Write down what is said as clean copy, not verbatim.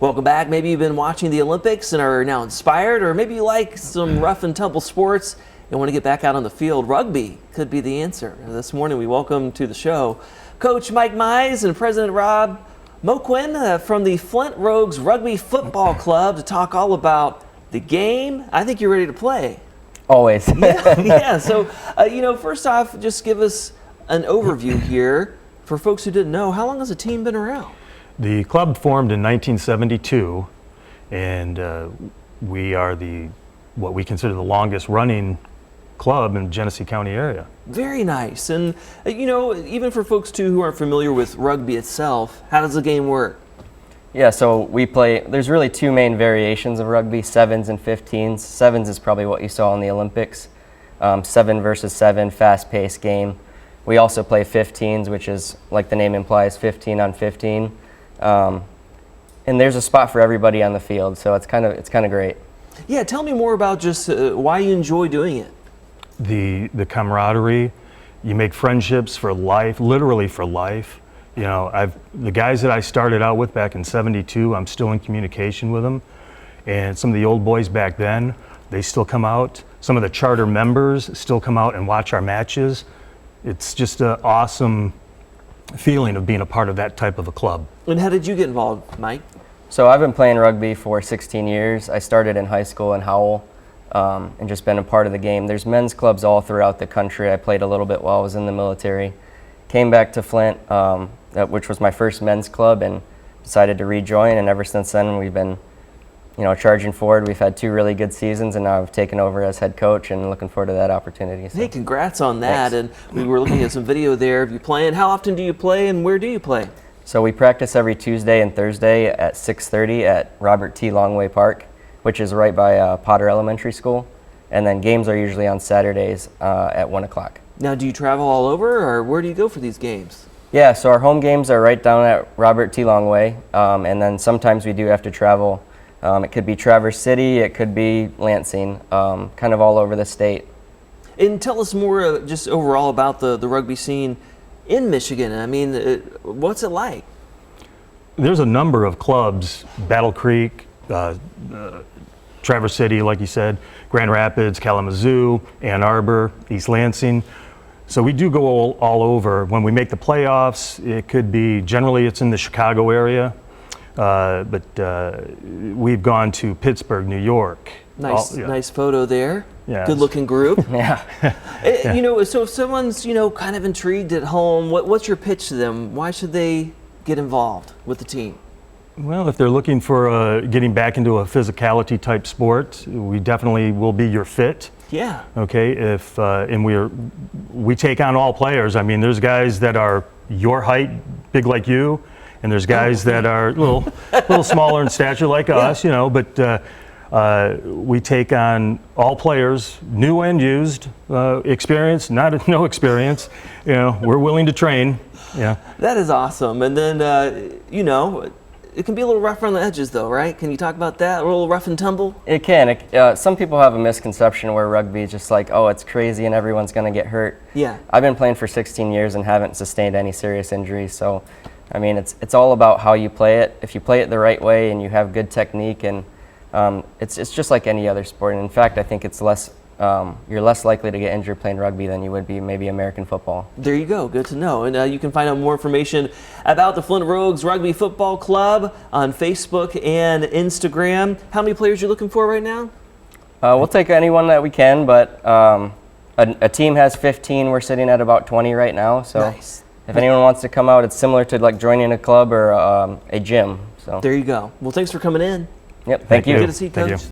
Welcome back. Maybe you've been watching the Olympics and are now inspired, or maybe you like some rough and tumble sports and want to get back out on the field. Rugby could be the answer. This morning we welcome to the show Coach Mike Mize and President Rob Moquin from the Flint Rogues Rugby Football Club to talk all about the game. I think you're ready to play. Always. Yeah. So, first off, just give us an overview here for folks who didn't know. How long has the team been around? The club formed in 1972, and we are what we consider the longest running club in the Genesee County area. Very nice. And, even for folks, too, who aren't familiar with rugby itself, how does the game work? Yeah, so we play, there's really two main variations of rugby, 7s and 15s. 7s is probably what you saw in the Olympics. 7 versus 7, fast-paced game. We also play 15s, which is, like the name implies, 15 on 15. And there's a spot for everybody on the field, so it's kind of great. Yeah, tell me more about just why you enjoy doing it. The camaraderie, you make friendships for life, literally for life. The guys that I started out with back in '72, I'm still in communication with them, and some of the old boys back then, they still come out. Some of the charter members still come out and watch our matches. It's just an awesome feeling of being a part of that type of a club. And how did you get involved, Mike? So I've been playing rugby for 16 years. I started in high school in Howell and just been a part of the game. There's men's clubs all throughout the country. I played a little bit while I was in the military. Came back to Flint, which was my first men's club, and decided to rejoin. And ever since then, we've been, charging forward. We've had 2 really good seasons, and now I've taken over as head coach, and looking forward to that opportunity. So. Hey, congrats on that. Thanks. And we were looking at some video there of you playing. How often do you play, and where do you play? So we practice every Tuesday and Thursday at 6:30 at Robert T. Longway Park, which is right by Potter Elementary School. And then games are usually on Saturdays at 1 o'clock. Now, do you travel all over, or where do you go for these games? Yeah, so our home games are right down at Robert T. Longway, and then sometimes we do have to travel. It could be Traverse City, it could be Lansing, kind of all over the state. And tell us more just overall about the rugby scene in Michigan. I mean, what's it like? There's a number of clubs, Battle Creek, Traverse City, like you said, Grand Rapids, Kalamazoo, Ann Arbor, East Lansing. So we do go all over. When we make the playoffs, it could be, generally it's in the Chicago area, but we've gone to Pittsburgh, New York. Nice photo there. Yeah. Good looking group. Yeah. So if someone's, kind of intrigued at home, what's your pitch to them? Why should they get involved with the team? Well, if they're looking for getting back into a physicality type sport, we definitely will be your fit. Yeah. Okay. And we take on all players. I mean, there's guys that are your height, big like you, and there's guys that are a little smaller in stature like us. But we take on all players, new and used, experienced, no experience. We're willing to train. Yeah. That is awesome. And then it can be a little rough around the edges, though, right? Can you talk about that? A little rough and tumble? It can. Some people have a misconception where rugby is just like, oh, it's crazy and everyone's going to get hurt. Yeah. I've been playing for 16 years and haven't sustained any serious injuries. So, I mean, it's all about how you play it. If you play it the right way and you have good technique, and it's just like any other sport. And in fact, I think it's you're less likely to get injured playing rugby than you would be maybe American football. There you go. Good to know. And you can find out more information about the Flint Rogues Rugby Football Club on Facebook and Instagram. How many players are you looking for right now? We'll take anyone that we can, but a team has 15. We're sitting at about 20 right now. So nice. If anyone wants to come out, it's similar to like joining a club or a gym. So there you go. Well, thanks for coming in. Yep. Thank you. Good to see you, Coach.